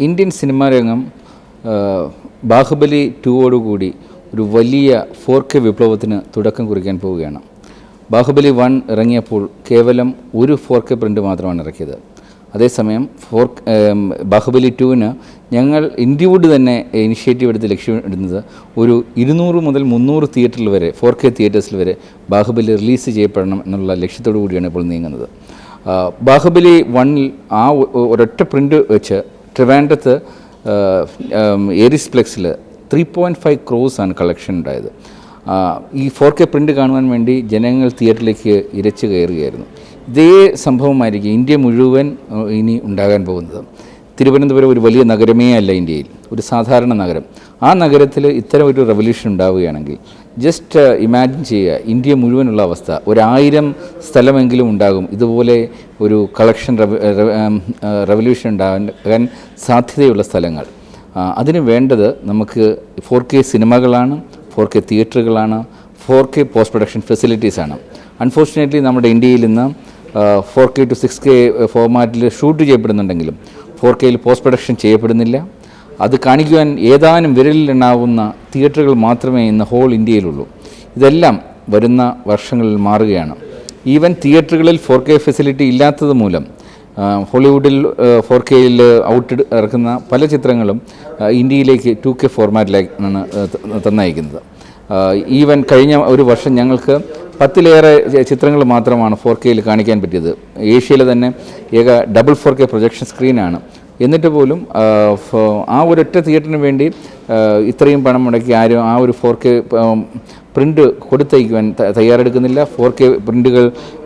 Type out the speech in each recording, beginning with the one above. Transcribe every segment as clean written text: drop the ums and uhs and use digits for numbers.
Indian cinema രംഗം ബാഹുബലി 2ഓടുകൂടി ഒരു വലിയ 4K വിപ്ലവത്തിന് തുടക്കം കുറിക്കാൻ പോവുകയാണ്. ബാഹുബലി 1 ഇറങ്ങിയപ്പോൾ കേവലം ഒരു 4K പ്രിൻ്റ് മാത്രമാണ് ഇറക്കിയത്. അതേസമയം ബാഹുബലി 2-ന് ഞങ്ങൾ ഇന്ത്യയോട് തന്നെ ഇനിഷ്യേറ്റീവ് എടുത്ത് ലക്ഷ്യമിടുന്നത് ഒരു 200 മുതൽ 300 തിയേറ്ററിൽ വരെ 4K തിയേറ്റേഴ്സിൽ വരെ ബാഹുബലി റിലീസ് ചെയ്യപ്പെടണം എന്നുള്ള ലക്ഷ്യത്തോടു കൂടിയാണ് ഇപ്പോൾ നീങ്ങുന്നത്. ബാഹുബലി 1-ൽ ആ ഒരൊറ്റ പ്രിൻ്റ് വെച്ച് ട്രിവാൻഡ്രത്ത് ഏരിസ് പ്ലെക്സിൽ 3.5 crores ആണ് കളക്ഷൻ ഉണ്ടായത്. ഈ 4K പ്രിൻ്റ് കാണുവാൻ വേണ്ടി ജനങ്ങൾ തിയേറ്ററിലേക്ക് ഇരച്ചു കയറുകയായിരുന്നു. ഇതേ സംഭവമായിരിക്കും ഇന്ത്യ മുഴുവൻ ഇനി ഉണ്ടാകാൻ പോകുന്നത്. തിരുവനന്തപുരം ഒരു വലിയ നഗരമേ അല്ല ഇന്ത്യയിൽ, ഒരു സാധാരണ നഗരം. ആ നഗരത്തിൽ ഇത്തരം ഒരു റെവല്യൂഷൻ ഉണ്ടാവുകയാണെങ്കിൽ ജസ്റ്റ് ഇമാജിൻ ചെയ്യുക ഇന്ത്യ മുഴുവനുള്ള അവസ്ഥ. 1000 സ്ഥലമെങ്കിലും ഉണ്ടാകും ഇതുപോലെ ഒരു കളക്ഷൻ റെവല്യൂഷൻ ഉണ്ടാകാൻ സാധ്യതയുള്ള സ്ഥലങ്ങൾ. അതിന് വേണ്ടത് നമുക്ക് 4K സിനിമകളാണ്, 4K തിയേറ്ററുകളാണ്, 4K പോസ്റ്റ് പ്രൊഡക്ഷൻ ഫെസിലിറ്റീസാണ്. അൺഫോർച്ചുനേറ്റ്ലി നമ്മുടെ ഇന്ത്യയിൽ ഇന്ന് 4K to 6K ഫോർമാറ്റിൽ ഷൂട്ട് ചെയ്യപ്പെടുന്നുണ്ടെങ്കിലും 4Kയിൽ പോസ്റ്റ് പ്രൊഡക്ഷൻ ചെയ്യപ്പെടുന്നില്ല. അത് കാണിക്കുവാൻ ഏതാനും വിരലിലെണ്ണാവുന്ന തിയേറ്ററുകൾ മാത്രമേ ഇന്ന് ഹോൾ ഇന്ത്യയിലുള്ളൂ. ഇതെല്ലാം വരുന്ന വർഷങ്ങളിൽ മാറുകയാണ്. ഈവൻ തിയേറ്ററുകളിൽ 4K ഫെസിലിറ്റി ഇല്ലാത്തത് മൂലം ഹോളിവുഡിൽ 4Kയിൽ ഔട്ട് ഇറക്കുന്ന പല ചിത്രങ്ങളും ഇന്ത്യയിലേക്ക് 2K ഫോർമാറ്റിലാണ് തന്നയക്കുന്നത്. ഈവൻ കഴിഞ്ഞ ഒരു വർഷം ഞങ്ങൾക്ക് 10-ലേറെ ചിത്രങ്ങൾ മാത്രമാണ് 4Kയിൽ കാണിക്കാൻ പറ്റിയത്. ഏഷ്യയിലെ തന്നെ ഏക ഡബിൾ 4K പ്രൊജക്ഷൻ സ്ക്രീനാണ്. എന്നിട്ട് പോലും ആ ഒരൊറ്റ തിയേറ്ററിന് വേണ്ടി ഇത്രയും പണം മുടക്കി ആരും ആ ഒരു 4K പ്രിൻ്റ് കൊടുത്തയക്കുവാൻ തയ്യാറെടുക്കുന്നില്ല. 4K പ്രിൻ്റുകൾ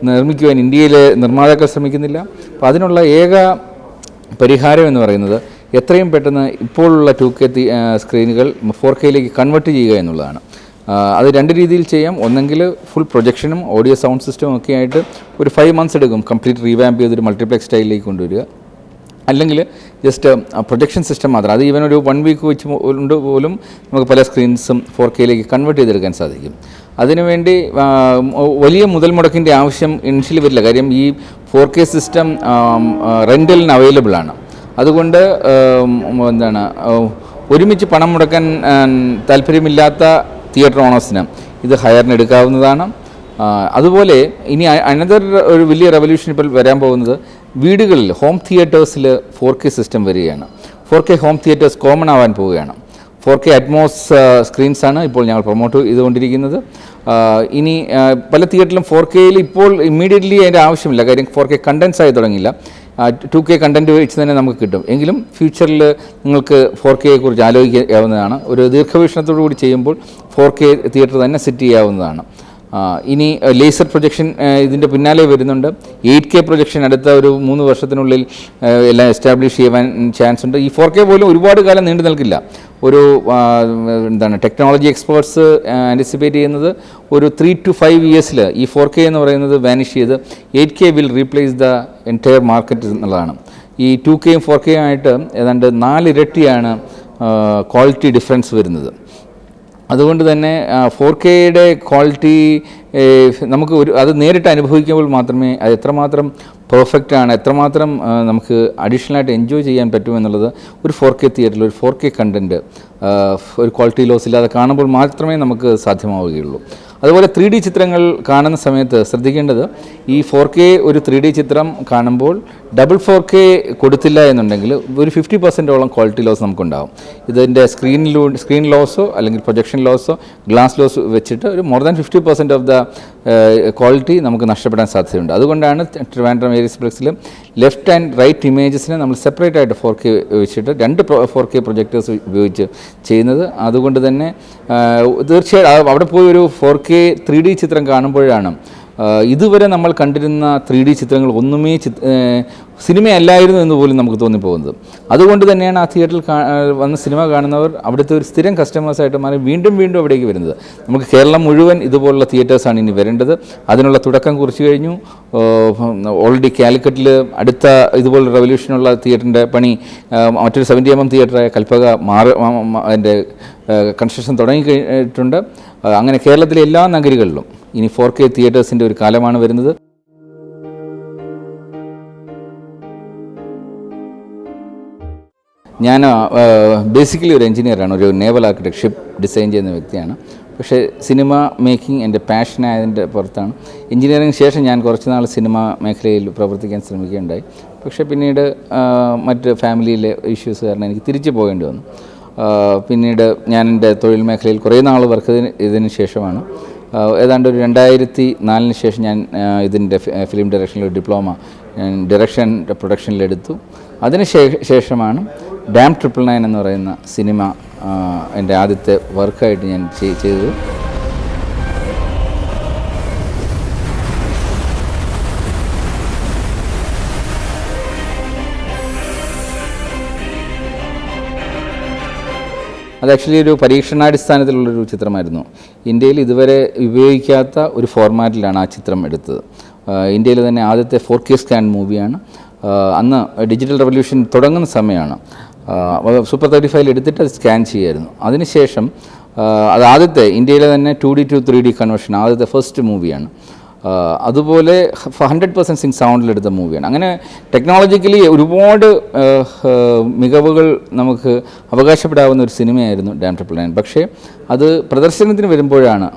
നിർമ്മിക്കുവാൻ ഇന്ത്യയിലെ നിർമ്മാതാക്കൾ ശ്രമിക്കുന്നില്ല. അപ്പോൾ അതിനുള്ള ഏക പരിഹാരം എന്ന് പറയുന്നത് എത്രയും പെട്ടെന്ന് ഇപ്പോഴുള്ള 2K സ്ക്രീനുകൾ 4Kയിലേക്ക് കൺവേർട്ട് ചെയ്യുക എന്നുള്ളതാണ്. അത് രണ്ട് രീതിയിൽ ചെയ്യാം. ഒന്നെങ്കിൽ ഫുൾ പ്രൊജക്ഷനും ഓഡിയോ സൗണ്ട് സിസ്റ്റവും ഒക്കെ ആയിട്ട് ഒരു 5 months എടുക്കും കംപ്ലീറ്റ് റീവാമ്പ് ചെയ്തൊരു മൾട്ടിപ്ലെക്സ് സ്റ്റൈലിലേക്ക് കൊണ്ടുവരിക. അല്ലെങ്കിൽ ജസ്റ്റ് പ്രൊജക്ഷൻ സിസ്റ്റം മാത്രം, അത് ഈവൻ ഒരു 1 week വെച്ച് പോലും നമുക്ക് പല സ്ക്രീൻസും 4Kയിലേക്ക് കൺവേർട്ട് ചെയ്തെടുക്കാൻ സാധിക്കും. അതിനുവേണ്ടി വലിയ മുതൽ മുടക്കിൻ്റെ ആവശ്യം ഇനിഷ്യലി വരില്ല. കാര്യം ഈ 4K സിസ്റ്റം റെൻ്റലിന് അവൈലബിൾ ആണ്. അതുകൊണ്ട് ഒരുമിച്ച് പണം മുടക്കാൻ താല്പര്യമില്ലാത്ത തിയേറ്റർ ഓണേഴ്സിന് ഇത് ഹയറിന് എടുക്കാവുന്നതാണ്. അതുപോലെ ഇനി അനദർ ഒരു വലിയ റെവല്യൂഷൻ ഇപ്പോൾ വരാൻ പോകുന്നത് വീടുകളിൽ ഹോം തിയേറ്റേഴ്സിൽ 4K സിസ്റ്റം വരികയാണ്. 4K ഹോം തിയേറ്റേഴ്സ് കോമൺ ആവാൻ പോവുകയാണ്. 4K അറ്റ്മോസ് സ്ക്രീൻസാണ് ഇപ്പോൾ ഞങ്ങൾ പ്രൊമോട്ട് ചെയ്തുകൊണ്ടിരിക്കുന്നത്. ഇനി പല തിയേറ്ററിലും 4Kയിൽ ഇപ്പോൾ ഇമ്മീഡിയറ്റ്ലി അതിൻ്റെ ആവശ്യമില്ല. കാര്യം 4K കണ്ടൻസ് ആയി തുടങ്ങിയില്ല. 2K കണ്ടൻറ്റ് വെച്ച് തന്നെ നമുക്ക് കിട്ടും. എങ്കിലും ഫ്യൂച്ചറിൽ നിങ്ങൾക്ക് 4Kയെക്കുറിച്ച് ആലോചിക്കാവുന്നതാണ്. ഒരു ദീർഘവീക്ഷണത്തോടു കൂടി ചെയ്യുമ്പോൾ 4K തിയേറ്റർ തന്നെ സെറ്റ് ചെയ്യാവുന്നതാണ്. ഇനി ലേസർ പ്രൊജക്ഷൻ ഇതിൻ്റെ പിന്നാലെ വരുന്നുണ്ട്. 8K പ്രൊജക്ഷൻ അടുത്ത ഒരു 3 വർഷത്തിനുള്ളിൽ എല്ലാം എസ്റ്റാബ്ലിഷ് ചെയ്യാൻ ചാൻസ് ഉണ്ട്. ഈ 4K പോലും ഒരുപാട് കാലം നീണ്ടു നിൽക്കില്ല. ഒരു ടെക്നോളജി എക്സ്പേർട്സ് ആൻറ്റിസിപ്പേറ്റ് ചെയ്യുന്നത് ഒരു 3 to 5 yearsൽ ഈ 4K എന്ന് പറയുന്നത് വാനിഷ് ചെയ്ത് 8K will replace the entire market എന്നുള്ളതാണ്. ഈ 2Kയും 4Kയും ആയിട്ട് ഏതാണ്ട് 4 ഇരട്ടിയാണ് ക്വാളിറ്റി ഡിഫറൻസ് വരുന്നത്. അതുകൊണ്ട് തന്നെ 4Kയുടെ ക്വാളിറ്റി നമുക്ക് അത് നേരിട്ട് അനുഭവിക്കുമ്പോൾ മാത്രമേ അത് എത്രമാത്രം പെർഫെക്റ്റാണ്, എത്രമാത്രം നമുക്ക് അഡീഷണലായിട്ട് എൻജോയ് ചെയ്യാൻ പറ്റുമെന്നുള്ളത് ഒരു 4K തിയേറ്ററിൽ ഒരു 4K കണ്ടൻറ്റ് ഒരു ക്വാളിറ്റി ലോസ് ഇല്ലാതെ കാണുമ്പോൾ മാത്രമേ നമുക്ക് സാധ്യമാവുകയുള്ളൂ. അതുപോലെ 3D ചിത്രങ്ങൾ കാണുന്ന സമയത്ത് ശ്രദ്ധിക്കേണ്ടത് ഈ 4K ഒരു 3D ചിത്രം കാണുമ്പോൾ ഡബിൾ 4K കൊടുത്തില്ല എന്നുണ്ടെങ്കിൽ ഒരു 50% ക്വാളിറ്റി ലോസ് നമുക്കുണ്ടാകും. ഇതിൻ്റെ സ്ക്രീൻ ലോസോ അല്ലെങ്കിൽ പ്രൊജക്ഷൻ ലോസോ ഗ്ലാസ് ലോസ് വെച്ചിട്ട് ഒരു more than 50% of the quality നമുക്ക് നഷ്ടപ്പെടാൻ സാധ്യതയുണ്ട്. അതുകൊണ്ടാണ് ട്രിവാൻഡ്രം ഏരിയസ് പ്ലെക്സിൽ ലെഫ്റ്റ് ആൻഡ് റൈറ്റ് ഇമേജസിനെ നമ്മൾ സെപ്പറേറ്റ് ആയിട്ട് 4K വെച്ചിട്ട് 2 4K പ്രൊജക്ടേഴ്സ് ഉപയോഗിച്ച് ചെയ്യുന്നത്. അതുകൊണ്ട് തന്നെ തീർച്ചയായും അവിടെ പോയി ഒരു 4K 3D ചിത്രം കാണുമ്പോഴാണ് ഇതുവരെ നമ്മൾ കണ്ടിരുന്ന 3D ചിത്രങ്ങൾ ഒന്നുമേ സിനിമയല്ലായിരുന്നു എന്ന് പോലും നമുക്ക് തോന്നിപ്പോകുന്നത്. അതുകൊണ്ട് തന്നെയാണ് ആ തിയേറ്ററിൽ വന്ന് സിനിമ കാണുന്നവർ അവിടുത്തെ ഒരു സ്ഥിരം കസ്റ്റമേഴ്സായിട്ട് മാറി വീണ്ടും വീണ്ടും അവിടേക്ക് വരുന്നത്. നമുക്ക് കേരളം മുഴുവൻ ഇതുപോലുള്ള തിയേറ്റേഴ്സാണ് ഇനി വരേണ്ടത്. അതിനുള്ള തുടക്കം കുറിച്ച് കഴിഞ്ഞു. ഓൾറെഡി കാലിക്കറ്റിൽ അടുത്ത ഇതുപോലെ റെവല്യൂഷനുള്ള തിയേറ്ററിൻ്റെ പണി മറ്റൊരു 70mm തിയേറ്ററായ കൽപ്പക അതിൻ്റെ കൺസ്ട്രക്ഷൻ തുടങ്ങിക്കഴിഞ്ഞിട്ടുണ്ട്. അങ്ങനെ കേരളത്തിലെ എല്ലാ നഗരികളിലും ഇനി 4K തിയേറ്റേഴ്സിൻ്റെ ഒരു കാലമാണ് വരുന്നത്. ഞാൻ ബേസിക്കലി ഒരു എഞ്ചിനീയറാണ്, ഒരു നേവൽ ആർക്കിടെക്ട്, ഷിപ്പ് ഡിസൈൻ ചെയ്യുന്ന വ്യക്തിയാണ്. പക്ഷേ സിനിമ മേക്കിംഗ് എൻ്റെ പാഷനായതിൻ്റെ പുറത്താണ്. എഞ്ചിനീയറിംഗിന് ശേഷം ഞാൻ കുറച്ച് നാൾ സിനിമ മേഖലയിൽ പ്രവർത്തിക്കാൻ ശ്രമിക്കുകയുണ്ടായി. പക്ഷേ പിന്നീട് മറ്റ് ഫാമിലിയിലെ ഇഷ്യൂസ് കാരണം എനിക്ക് തിരിച്ചു പോകേണ്ടി വന്നു. പിന്നീട് ഞാൻ എൻ്റെ തൊഴിൽ മേഖലയിൽ കുറേ നാൾ വർക്ക് ഇതിന് ശേഷമാണ് ഏതാണ്ട് ഒരു 2004 ശേഷം ഞാൻ ഇതിൻ്റെ ഫിലിം ഡയറക്ഷനിൽ ഡിപ്ലോമ ഡയറക്ഷൻ പ്രൊഡക്ഷനിലെടുത്തു. അതിന് ശേഷമാണ് ഡാം 999 എന്ന് പറയുന്ന സിനിമ എൻ്റെ ആദ്യത്തെ വർക്കായിട്ട് ഞാൻ ചെയ്തത്. അത് ആക്ച്വലി ഒരു പരീക്ഷണാടിസ്ഥാനത്തിലുള്ളൊരു ചിത്രമായിരുന്നു. ഇന്ത്യയിൽ ഇതുവരെ ഉപയോഗിക്കാത്ത ഒരു ഫോർമാറ്റിലാണ് ആ ചിത്രം എടുത്തത്. ഇന്ത്യയിൽ തന്നെ ആദ്യത്തെ 4K സ്കാൻ മൂവിയാണ്. അന്ന് ഡിജിറ്റൽ റെവല്യൂഷൻ തുടങ്ങുന്ന സമയമാണ്. സൂപ്പർ 35 എടുത്തിട്ട് അത് സ്കാൻ ചെയ്യുമായിരുന്നു. അതിനുശേഷം അത് ആദ്യത്തെ ഇന്ത്യയിലെ തന്നെ 2D to 3D കൺവേർഷൻ ആദ്യത്തെ ഫസ്റ്റ് മൂവിയാണ്. അതുപോലെ 100% സിങ് സൗണ്ടിലെടുത്ത മൂവിയാണ്. അങ്ങനെ ടെക്നോളജിക്കലി ഒരുപാട് മികവുകൾ നമുക്ക് അവകാശപ്പെടാവുന്ന ഒരു സിനിമയായിരുന്നു ഡാം 999. പക്ഷേ അത് പ്രദർശനത്തിന് വരുമ്പോഴാണ്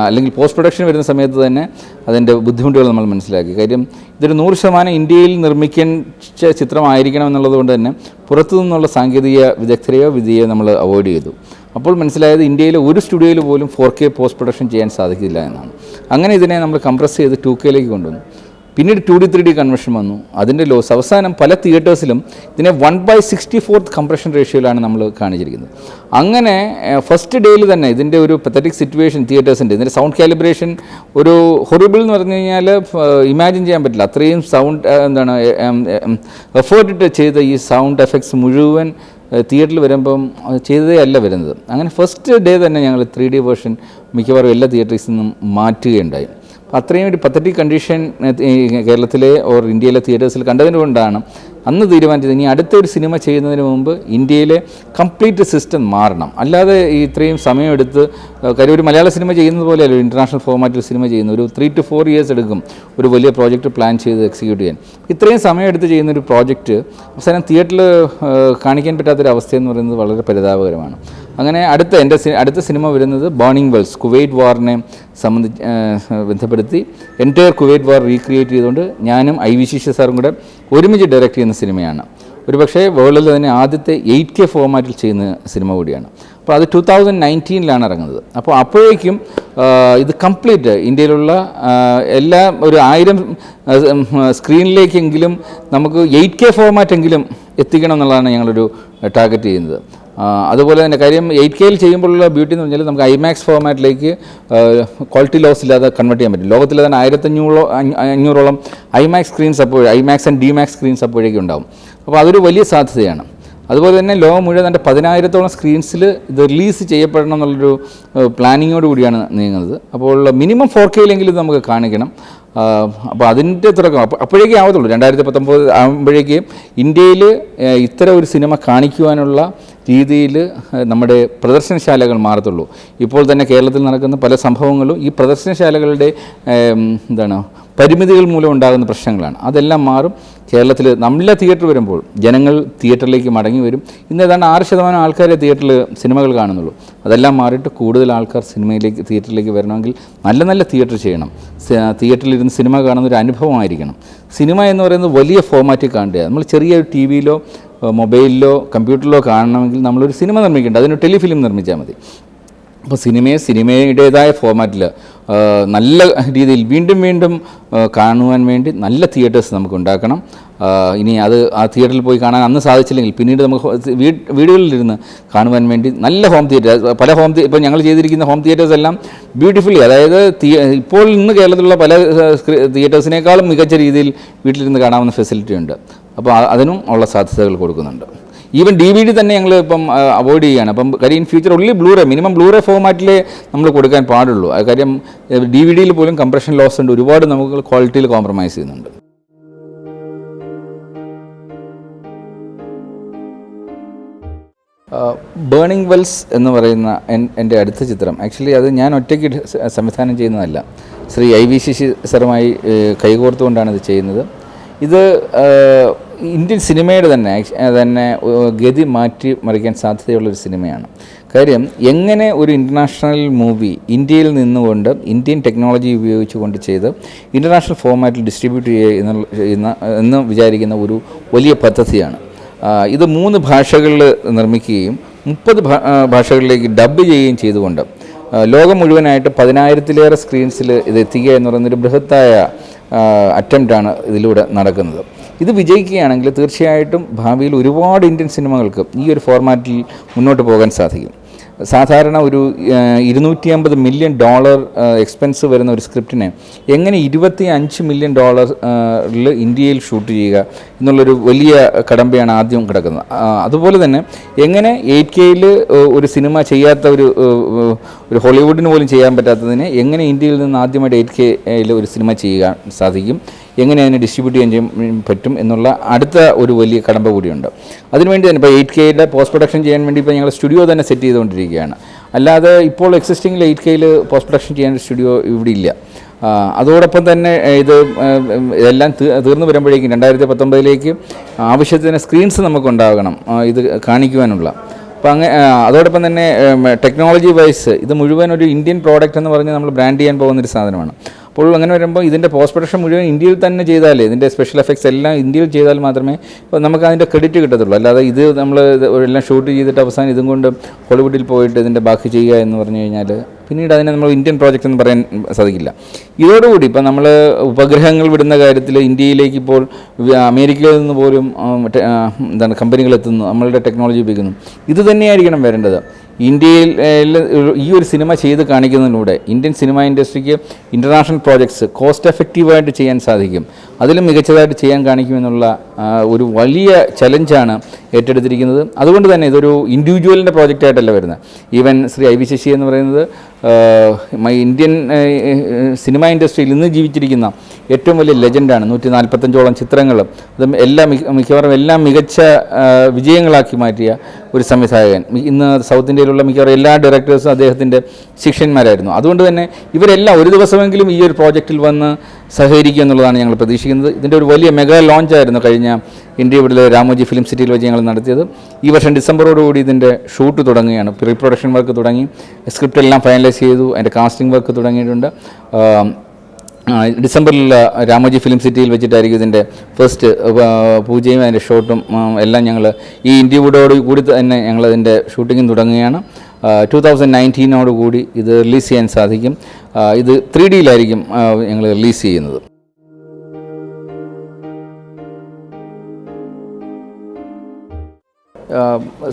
അല്ലെങ്കിൽ പോസ്റ്റ് പ്രൊഡക്ഷൻ വരുന്ന സമയത്ത് തന്നെ അതിൻ്റെ ബുദ്ധിമുട്ടുകൾ നമ്മൾ മനസ്സിലാക്കി. കാര്യം ഇതൊരു 100% ഇന്ത്യയിൽ നിർമ്മിക്കേണ്ട ചിത്രമായിരിക്കണം എന്നുള്ളത് കൊണ്ട് തന്നെ പുറത്തു നിന്നുള്ള സാങ്കേതിക വിദഗ്ധരെയോ നമ്മൾ അവോയ്ഡ് ചെയ്തു. അപ്പോൾ മനസ്സിലായത് ഇന്ത്യയിലെ ഒരു സ്റ്റുഡിയോയിൽ പോലും 4K പോസ്റ്റ് പ്രൊഡക്ഷൻ ചെയ്യാൻ സാധിക്കില്ല എന്നാണ്. അങ്ങനെ ഇതിനെ നമ്മൾ കംപ്രസ് ചെയ്ത് 2Kയിലേക്ക് കൊണ്ടുവന്നു. പിന്നീട് 2D 3D കൺവേർഷൻ വന്നു. അതിൻ്റെ ലോസ് അവസാനം പല തിയേറ്റേഴ്സിലും ഇതിനെ 1/64 കംപ്രഷൻ റേഷ്യോയിലാണ് നമ്മൾ കാണിച്ചിരിക്കുന്നത്. അങ്ങനെ ഫസ്റ്റ് ഡേയിൽ തന്നെ ഇതിൻ്റെ ഒരു പത്തറ്റിക് സിറ്റുവേഷൻ തിയേറ്റേഴ്സിൻ്റെ ഇതിൻ്റെ സൗണ്ട് കാലിബ്രേഷൻ ഒരു ഹൊറിബിൾ എന്ന് പറഞ്ഞു കഴിഞ്ഞാൽ ഇമാജിൻ ചെയ്യാൻ പറ്റില്ല. അത്രയും സൗണ്ട് എഫേർട്ടിട്ട് ചെയ്ത ഈ സൗണ്ട് എഫക്ട്സ് മുഴുവൻ തിയേറ്ററിൽ വരുമ്പം ചെയ്തതേ അല്ല വരുന്നത്. അങ്ങനെ ഫസ്റ്റ് ഡേ തന്നെ ഞങ്ങൾ 3D വേർഷൻ മിക്കവാറും എല്ലാ തിയേറ്റേഴ്സിൽ നിന്നും മാറ്റുകയുണ്ടായി. അത്രയും ഒരു പത്തറ്റിക് കണ്ടീഷൻ കേരളത്തിലെ ഓർ ഇന്ത്യയിലെ തിയേറ്റേഴ്സിൽ കണ്ടതിന് കൊണ്ടാണ് അന്ന് തീരുമാനിച്ചത് ഇനി അടുത്തൊരു സിനിമ ചെയ്യുന്നതിന് മുമ്പ് ഇന്ത്യയിലെ കംപ്ലീറ്റ് സിസ്റ്റം മാറണം. അല്ലാതെ ഇത്രയും സമയമെടുത്ത് കാര്യം ഒരു മലയാള സിനിമ ചെയ്യുന്നത് പോലെയല്ല ഒരു ഇൻ്റർനാഷണൽ ഫോർമാറ്റിൽ സിനിമ ചെയ്യുന്നു. ഒരു 3 to 4 years എടുക്കും ഒരു വലിയ പ്രോജക്റ്റ് പ്ലാൻ ചെയ്ത് എക്സിക്യൂട്ട് ചെയ്യാൻ. ഇത്രയും സമയമെടുത്ത് ചെയ്യുന്നൊരു പ്രോജക്റ്റ് അവസാനം തിയേറ്ററിൽ കാണിക്കാൻ പറ്റാത്തൊരവസ്ഥയെന്ന് പറയുന്നത് വളരെ പരിതാപകരമാണ്. അങ്ങനെ അടുത്ത സിനിമ വരുന്നത് ബേണിംഗ് വെൽസ്, കുവൈറ്റ് വാറിനെ ബന്ധപ്പെടുത്തി എൻറ്റയർ കുവൈറ്റ് വാർ റീക്രിയേറ്റ് ചെയ്തുകൊണ്ട് ഞാനും IV ശിഷ്യ സാറും കൂടെ ഒരുമിച്ച് ഡയറക്റ്റ് ചെയ്യുന്ന സിനിമയാണ്. ഒരുപക്ഷേ വേൾഡിൽ തന്നെ ആദ്യത്തെ 8K ഫോർമാറ്റിൽ ചെയ്യുന്ന സിനിമ കൂടിയാണ്. അപ്പോൾ അത് 2019 ഇറങ്ങുന്നത്. അപ്പോൾ അപ്പോഴേക്കും ഇത് കംപ്ലീറ്റ് ഇന്ത്യയിലുള്ള എല്ലാ ഒരു 1000 സ്ക്രീനിലേക്കെങ്കിലും നമുക്ക് 8K ഫോർമാറ്റെങ്കിലും എത്തിക്കണം എന്നുള്ളതാണ് ഞങ്ങളൊരു ടാർഗറ്റ് ചെയ്യുന്നത്. അതുപോലെ തന്നെ കാര്യം 8Kയിൽ ചെയ്യുമ്പോഴുള്ള ബ്യൂട്ടി എന്ന് പറഞ്ഞാൽ നമുക്ക് IMAX ഫോർമാറ്റിലേക്ക് ക്വാളിറ്റി ലോസ് ഇല്ലാതെ കൺവേർട്ട് ചെയ്യാൻ പറ്റും. ലോകത്തിൽ തന്നെ 1500ഓളം IMAX screens IMAX and DMAX screens അപ്പോഴേക്കും ഉണ്ടാകും. അപ്പോൾ അതൊരു വലിയ സാധ്യതയാണ്. അതുപോലെ തന്നെ ലോകം മുഴുവൻ തന്നെ 10,000ഓളം സ്ക്രീൻസിൽ ഇത് റിലീസ് ചെയ്യപ്പെടണം എന്നുള്ളൊരു പ്ലാനിങ്ങോട് കൂടിയാണ് നീങ്ങുന്നത്. അപ്പോൾ മിനിമം 4Kയിലെങ്കിലും ഇത് നമുക്ക് കാണിക്കണം. അപ്പോൾ അതിൻ്റെ തുടക്കം അപ്പോഴേക്കേ ആവത്തുള്ളൂ. 2019 ആകുമ്പോഴേക്ക് ഇന്ത്യയിൽ ഇത്തരം ഒരു സിനിമ കാണിക്കുവാനുള്ള രീതിയിൽ നമ്മുടെ പ്രദർശനശാലകൾ മാറത്തുള്ളൂ. ഇപ്പോൾ തന്നെ കേരളത്തിൽ നടക്കുന്ന പല സംഭവങ്ങളും ഈ പ്രദർശനശാലകളുടെ പരിമിതികൾ മൂലം ഉണ്ടാകുന്ന പ്രശ്നങ്ങളാണ്. അതെല്ലാം മാറും. കേരളത്തിൽ നമ്മളെ തിയേറ്റർ വരുമ്പോൾ ജനങ്ങൾ തിയേറ്ററിലേക്ക് മടങ്ങി വരും. ഇന്ന് ഏതാണ്ട് 6% ആൾക്കാരെ തിയേറ്ററിൽ സിനിമകൾ കാണുന്നുള്ളൂ. അതെല്ലാം മാറിയിട്ട് കൂടുതൽ ആൾക്കാർ തിയേറ്ററിലേക്ക് വരണമെങ്കിൽ നല്ല നല്ല തിയേറ്റർ ചെയ്യണം. തിയേറ്ററിലിരുന്ന് സിനിമ കാണുന്ന ഒരു അനുഭവമായിരിക്കണം. സിനിമ എന്ന് പറയുന്നത് വലിയ ഫോർമാറ്റിൽ കാണുക. നമ്മൾ ചെറിയ TV-യിലോ മൊബൈലിലോ കമ്പ്യൂട്ടറിലോ കാണണമെങ്കിൽ നമ്മളൊരു സിനിമ നിർമ്മിക്കേണ്ട, അതിനൊരു ടെലിഫിലിം നിർമ്മിച്ചാൽ മതി. അപ്പോൾ സിനിമയുടേതായ ഫോർമാറ്റിൽ നല്ല രീതിയിൽ വീണ്ടും വീണ്ടും കാണുവാൻ വേണ്ടി നല്ല തിയേറ്റേഴ്സ് നമുക്ക് ഉണ്ടാക്കണം. ഇനി അത് ആ തിയേറ്ററിൽ പോയി കാണാൻ അന്ന് സാധിച്ചില്ലെങ്കിൽ പിന്നീട് നമുക്ക് വീടുകളിലിരുന്ന് കാണുവാൻ വേണ്ടി നല്ല ഹോം തിയേറ്റർ ഇപ്പോൾ ഞങ്ങൾ ചെയ്തിരിക്കുന്ന ഹോം തിയേറ്റേഴ്സ് എല്ലാം ബ്യൂട്ടിഫുള്ളി, അതായത് ഇപ്പോൾ ഇന്ന് കേരളത്തിലുള്ള പല തിയേറ്റേഴ്സിനേക്കാളും മികച്ച രീതിയിൽ വീട്ടിലിരുന്ന് കാണാവുന്ന ഫെസിലിറ്റി ഉണ്ട്. അപ്പോൾ അതിനും ഉള്ള സാധ്യതകൾ കൊടുക്കുന്നുണ്ട്. ഈവൻ DVD തന്നെ ഞങ്ങൾ ഇപ്പം അവോയ്ഡ് ചെയ്യുകയാണ്. അപ്പം കാര്യം in future only blu ray, minimum blu ray ഫോർമാറ്റിലേ നമ്മൾ കൊടുക്കാൻ പാടുള്ളൂ. കാര്യം DVD-യിൽ പോലും കംപ്രഷൻ ലോസ് ഉണ്ട്, ഒരുപാട് നമുക്ക് ക്വാളിറ്റിയിൽ കോംപ്രമൈസ് ചെയ്യുന്നുണ്ട്. ബേണിംഗ് വെൽസ് എന്ന് പറയുന്ന എൻ്റെ അടുത്ത ചിത്രം ആക്ച്വലി അത് ഞാൻ ഒറ്റയ്ക്ക് സംവിധാനം ചെയ്യുന്നതല്ല. ശ്രീ IV ശിശി സാറുമായി കൈകോർത്തുകൊണ്ടാണ് ഇത് ചെയ്യുന്നത്. ഇത് ഇന്ത്യൻ സിനിമയുടെ തന്നെ ഗതി മാറ്റി മറിക്കാൻ സാധ്യതയുള്ളൊരു സിനിമയാണ്. കാര്യം എങ്ങനെ ഒരു ഇൻ്റർനാഷണൽ മൂവി ഇന്ത്യയിൽ നിന്നുകൊണ്ട് ഇന്ത്യൻ ടെക്നോളജി ഉപയോഗിച്ചുകൊണ്ട് ചെയ്ത് ഇൻ്റർനാഷണൽ ഫോർമാറ്റിൽ ഡിസ്ട്രിബ്യൂട്ട് ചെയ്യുന്ന എന്ന് വിചാരിക്കുന്ന ഒരു വലിയ പദ്ധതിയാണ്. ഇത് 3 ഭാഷകളിൽ നിർമ്മിക്കുകയും 30 ഭാഷകളിലേക്ക് ഡബ് ചെയ്യുകയും ചെയ്തുകൊണ്ട് ലോകം മുഴുവനായിട്ട് 10,000-ലേറെ സ്ക്രീൻസിൽ ഇത് എത്തിക്കുക എന്ന് പറയുന്നൊരു ബൃഹത്തായ അറ്റംപ്റ്റാണ് ഇതിലൂടെ നടക്കുന്നത്. ഇത് വിജയിക്കുകയാണെങ്കിൽ തീർച്ചയായിട്ടും ഭാവിയിൽ ഒരുപാട് ഇന്ത്യൻ സിനിമകൾക്ക് ഈ ഒരു ഫോർമാറ്റിൽ മുന്നോട്ട് പോകാൻ സാധിക്കും. സാധാരണ ഒരു $250 മില്യൺ എക്സ്പെൻസ് വരുന്ന ഒരു സ്ക്രിപ്റ്റിനെ എങ്ങനെ $25 മില്യൺ ഇന്ത്യയിൽ ഷൂട്ട് ചെയ്യുക എന്നുള്ളൊരു വലിയ കടമ്പയാണ് ആദ്യം കിടക്കുന്നത്. അതുപോലെ തന്നെ എങ്ങനെ 8Kയിൽ ഒരു സിനിമ ചെയ്യാത്ത ഒരു ഹോളിവുഡിന് പോലും ചെയ്യാൻ പറ്റാത്തതിനെ എങ്ങനെ ഇന്ത്യയിൽ നിന്ന് ആദ്യമായിട്ട് 8Kയിൽ ഒരു സിനിമ ചെയ്യാൻ സാധിക്കും, എങ്ങനെ അതിനെ ഡിസ്ട്രിബ്യൂട്ട് ചെയ്യാൻ പറ്റും എന്നുള്ള അടുത്ത ഒരു വലിയ കടമ്പ കൂടിയുണ്ട്. അതിനുവേണ്ടി തന്നെ ഇപ്പോൾ 8Kയുടെ പോസ്റ്റ് പ്രൊഡക്ഷൻ ചെയ്യാൻ വേണ്ടി ഇപ്പോൾ ഞങ്ങൾ സ്റ്റുഡിയോ തന്നെ സെറ്റ് ചെയ്തുകൊണ്ടിരിക്കുകയാണ്. അല്ലാതെ ഇപ്പോൾ എക്സിസ്റ്റിംഗിൽ 8Kയിൽ പോസ്റ്റ് പ്രൊഡക്ഷൻ ചെയ്യാൻ ഒരു സ്റ്റുഡിയോ ഇവിടെ ഇല്ല. അതോടൊപ്പം തന്നെ ഇതെല്ലാം തീർന്നു വരുമ്പോഴേക്കും 2019 ആവശ്യത്തിന് സ്ക്രീൻസ് നമുക്കുണ്ടാകണം ഇത് കാണിക്കുവാനുള്ള. അപ്പോൾ അതോടൊപ്പം തന്നെ ടെക്നോളജി വൈസ് ഇത് മുഴുവൻ ഒരു ഇന്ത്യൻ പ്രോഡക്റ്റ് എന്ന് പറഞ്ഞ് നമ്മൾ ബ്രാൻഡ് ചെയ്യാൻ പോകുന്നൊരു സാധനമാണ്. അപ്പോൾ അങ്ങനെ വരുമ്പോൾ ഇതിൻ്റെ പോസ്റ്റ് പ്രൊഡക്ഷൻ മുഴുവൻ ഇന്ത്യയിൽ തന്നെ ചെയ്താലേ, ഇതിൻ്റെ സ്പെഷ്യൽ എഫക്ട്സ് എല്ലാം ഇന്ത്യയിൽ ചെയ്താൽ മാത്രമേ ഇപ്പോൾ നമുക്ക് അതിൻ്റെ ക്രെഡിറ്റ് കിട്ടത്തുള്ളൂ. അല്ലാതെ ഇത് നമ്മൾ എല്ലാം ഷൂട്ട് ചെയ്തിട്ട് അവസാനം ഇതും കൊണ്ട് ഹോളിവുഡിൽ പോയിട്ട് ഇതിൻ്റെ ബാക്കി ചെയ്യുക എന്ന് പറഞ്ഞു കഴിഞ്ഞാൽ പിന്നീട് അതിനെ നമ്മൾ ഇന്ത്യൻ പ്രോജക്റ്റ് എന്ന് പറയാൻ സാധിക്കില്ല. ഇതോടുകൂടി ഇപ്പോൾ നമ്മൾ ഉപഗ്രഹങ്ങൾ വിടുന്ന കാര്യത്തിൽ ഇന്ത്യയിലേക്ക് ഇപ്പോൾ അമേരിക്കയിൽ നിന്ന് പോലും കമ്പനികൾ എത്തുന്നു, നമ്മളുടെ ടെക്നോളജി ഉപയോഗിക്കുന്നു. ഇത് തന്നെയായിരിക്കണം വരേണ്ടത്. ഇന്ത്യയിൽ ഈ ഒരു സിനിമ ചെയ്ത് കാണിക്കുന്നതിലൂടെ ഇന്ത്യൻ സിനിമ ഇൻഡസ്ട്രിക്ക് ഇൻ്റർനാഷണൽ പ്രോജക്ട്സ് കോസ്റ്റ് എഫക്റ്റീവായിട്ട് ചെയ്യാൻ സാധിക്കും, അതിലും മികച്ചതായിട്ട് ചെയ്യാൻ കാണിക്കുമെന്നുള്ള ഒരു വലിയ ചലഞ്ചാണ് ഏറ്റെടുത്തിരിക്കുന്നത്. അതുകൊണ്ട് തന്നെ ഇതൊരു ഇൻഡിവിജ്വലിൻ്റെ പ്രോജക്റ്റായിട്ടല്ല വരുന്നത്. Even Shri I V Sasi എന്ന് പറയുന്നത് ഇന്ത്യൻ സിനിമ ഇൻഡസ്ട്രിയിൽ ഇന്ന് ജീവിച്ചിരിക്കുന്ന ഏറ്റവും വലിയ ലെജൻഡാണ്. 145ഓളം ചിത്രങ്ങളും അതും മിക്കവാറും എല്ലാം മികച്ച വിജയങ്ങളാക്കി മാറ്റിയ ഒരു സംവിധായകൻ. ഇന്ന് സൗത്ത് ഇന്ത്യയിലുള്ള മിക്കവാറും എല്ലാ ഡയറക്ടേഴ്സും അദ്ദേഹത്തിൻ്റെ ശിഷ്യന്മാരായിരുന്നു. അതുകൊണ്ട് തന്നെ ഇവരെല്ലാം ഒരു ദിവസമെങ്കിലും ഈ ഒരു പ്രോജക്റ്റിൽ വന്ന് സഹകരിക്കുക എന്നുള്ളതാണ് ഞങ്ങൾ പ്രതീക്ഷിക്കുന്നത്. ഇതിൻ്റെ ഒരു വലിയ മെഗാ ലോഞ്ചായിരുന്നു കഴിഞ്ഞ ഇന്ത്യയുടെ രാമോജി ഫിലിം സിറ്റിയിൽ വെച്ച് ഞങ്ങൾ നടത്തിയത്. ഈ വർഷം ഡിസംബറോടുകൂടി ഇതിൻ്റെ ഷൂട്ട് തുടങ്ങുകയാണ്. പ്രീ പ്രൊഡക്ഷൻ വർക്ക് തുടങ്ങി, സ്ക്രിപ്റ്റ് എല്ലാം ഫൈനലൈസ് ചെയ്തു, അതിൻ്റെ കാസ്റ്റിംഗ് വർക്ക് തുടങ്ങിയിട്ടുണ്ട്. ഡിസംബറിൽ രാമോജി ഫിലിം സിറ്റിയിൽ വെച്ചിട്ടായിരിക്കും ഇതിൻ്റെ ഫസ്റ്റ് പൂജയും അതിൻ്റെ ഷോട്ടും എല്ലാം ഞങ്ങൾ ഈ ഇന്ത്യയോട് കൂടി തന്നെ ഞങ്ങളതിൻ്റെ ഷൂട്ടിങ്ങും തുടങ്ങുകയാണ്. 2019 കൂടി ഇത് റിലീസ് ചെയ്യാൻ സാധിക്കും. ഇത് 3Dയിലായിരിക്കും ഞങ്ങൾ റിലീസ് ചെയ്യുന്നത്.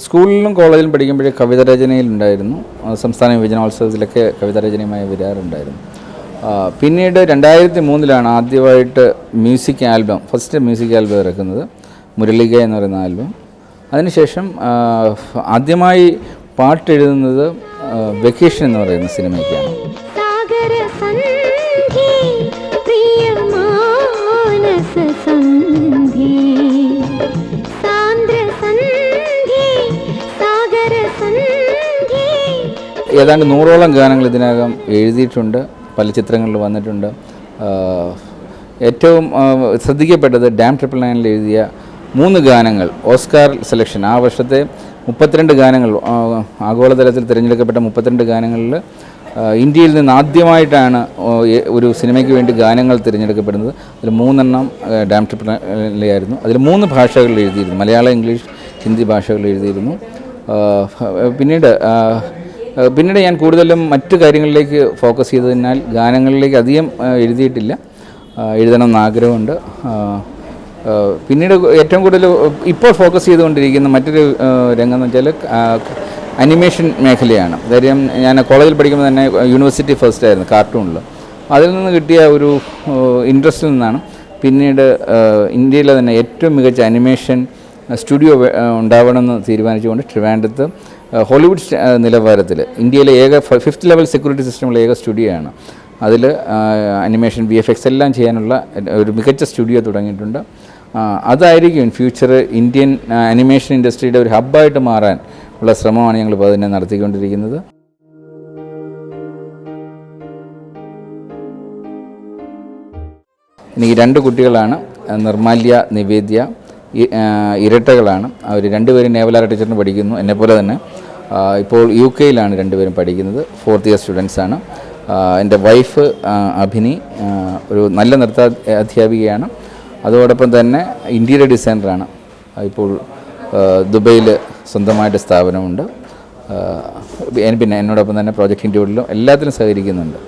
സ്കൂളിലും കോളേജിലും പഠിക്കുമ്പോഴേ കവിതാരചനയിലുണ്ടായിരുന്നു. സംസ്ഥാന യുവജനോത്സവത്തിലൊക്കെ കവിതാരചനയുമായി വരാറുണ്ടായിരുന്നു. പിന്നീട് 2003 ആദ്യമായിട്ട് ഫസ്റ്റ് മ്യൂസിക് ആൽബം ഇറക്കുന്നത്, മുരളിക എന്ന് പറയുന്ന ആൽബം. അതിനുശേഷം ആദ്യമായി പാട്ടെഴുതുന്നത് വെക്കേഷൻ എന്ന് പറയുന്ന സിനിമയ്ക്കാണ്. ഏതാണ്ട് 100ഓളം ഗാനങ്ങൾ ഇതിനകം എഴുതിയിട്ടുണ്ട്, പല ചിത്രങ്ങളിൽ വന്നിട്ടുണ്ട്. ഏറ്റവും ശ്രദ്ധിക്കപ്പെട്ടത് ഡാം 999 എഴുതിയ 3 ഗാനങ്ങൾ ഓസ്കാർ സെലക്ഷൻ, ആ വർഷത്തെ 32 ഗാനങ്ങൾ, ആഗോളതലത്തിൽ തിരഞ്ഞെടുക്കപ്പെട്ട 32 ഗാനങ്ങളിൽ ഇന്ത്യയിൽ നിന്ന് ആദ്യമായിട്ടാണ് ഒരു സിനിമയ്ക്ക് വേണ്ടി ഗാനങ്ങൾ തിരഞ്ഞെടുക്കപ്പെടുന്നത്. അതിൽ 3 ഡാം 999 ആയിരുന്നു. അതിൽ 3 ഭാഷകളിൽ എഴുതിയിരുന്നു, മലയാളം, ഇംഗ്ലീഷ്, ഹിന്ദി ഭാഷകളിൽ എഴുതിയിരുന്നു. പിന്നീട് ഞാൻ കൂടുതലും മറ്റു കാര്യങ്ങളിലേക്ക് ഫോക്കസ് ചെയ്തതിനാൽ ഗാനങ്ങളിലേക്ക് അധികം എഴുതിയിട്ടില്ല. എഴുതണമെന്ന് ആഗ്രഹമുണ്ട്. പിന്നീട് ഏറ്റവും കൂടുതൽ ഇപ്പോൾ ഫോക്കസ് ചെയ്തുകൊണ്ടിരിക്കുന്ന മറ്റൊരു രംഗം എന്ന് വെച്ചാൽ അനിമേഷൻ മേഖലയാണ്. കാര്യം ഞാൻ കോളേജിൽ പഠിക്കുമ്പോൾ തന്നെ യൂണിവേഴ്സിറ്റി ഫസ്റ്റ് ആയിരുന്നു കാർട്ടൂണിൽ. അതിൽ നിന്ന് കിട്ടിയ ഒരു ഇൻട്രസ്റ്റിൽ നിന്നാണ് പിന്നീട് ഇന്ത്യയിലെ തന്നെ ഏറ്റവും മികച്ച അനിമേഷൻ സ്റ്റുഡിയോ ഉണ്ടാവണമെന്ന് തീരുമാനിച്ചുകൊണ്ട് ട്രിവാൻഡ്രത്ത് ഹോളിവുഡ് നിലവാരത്തിൽ ഇന്ത്യയിലെ ഏക 5th ലെവൽ സെക്യൂരിറ്റി സിസ്റ്റമുള്ള ഏക സ്റ്റുഡിയോ ആണ്. അതിൽ അനിമേഷൻ VFX എല്ലാം ചെയ്യാനുള്ള ഒരു മികച്ച സ്റ്റുഡിയോ തുടങ്ങിയിട്ടുണ്ട്. അതായിരിക്കും ഫ്യൂച്ചർ ഇന്ത്യൻ അനിമേഷൻ ഇൻഡസ്ട്രിയുടെ ഒരു ഹബ്ബായിട്ട് മാറാൻ ഉള്ള ശ്രമമാണ് ഞങ്ങളിപ്പോൾ അതിനെ നടത്തിക്കൊണ്ടിരിക്കുന്നത്. എനിക്ക് 2 കുട്ടികളാണ്. നിർമാല്യ, നിവേദ്യ ഇരട്ടകളാണ്. അവർ രണ്ടുപേരും നേവൽ ആർക്കിടെക്ചറിന് പഠിക്കുന്നു. എന്നെപ്പോലെ തന്നെ ഇപ്പോൾ UK-യിലാണ് രണ്ടുപേരും പഠിക്കുന്നത്. 4th year സ്റ്റുഡൻസാണ്. എൻ്റെ വൈഫ് അഭിനി ഒരു നല്ല നൃത്ത അധ്യാപികയാണ്. അതോടൊപ്പം തന്നെ ഇൻറ്റീരിയർ ഡിസൈനറാണ്. ഇപ്പോൾ ദുബൈയിൽ സ്വന്തമായിട്ട് സ്ഥാപനമുണ്ട്. പിന്നെ എന്നോടൊപ്പം തന്നെ പ്രോജക്റ്റ് ഇൻറ്റീരിയറിലും എല്ലാത്തിലും സഹകരിക്കുന്നുണ്ട്.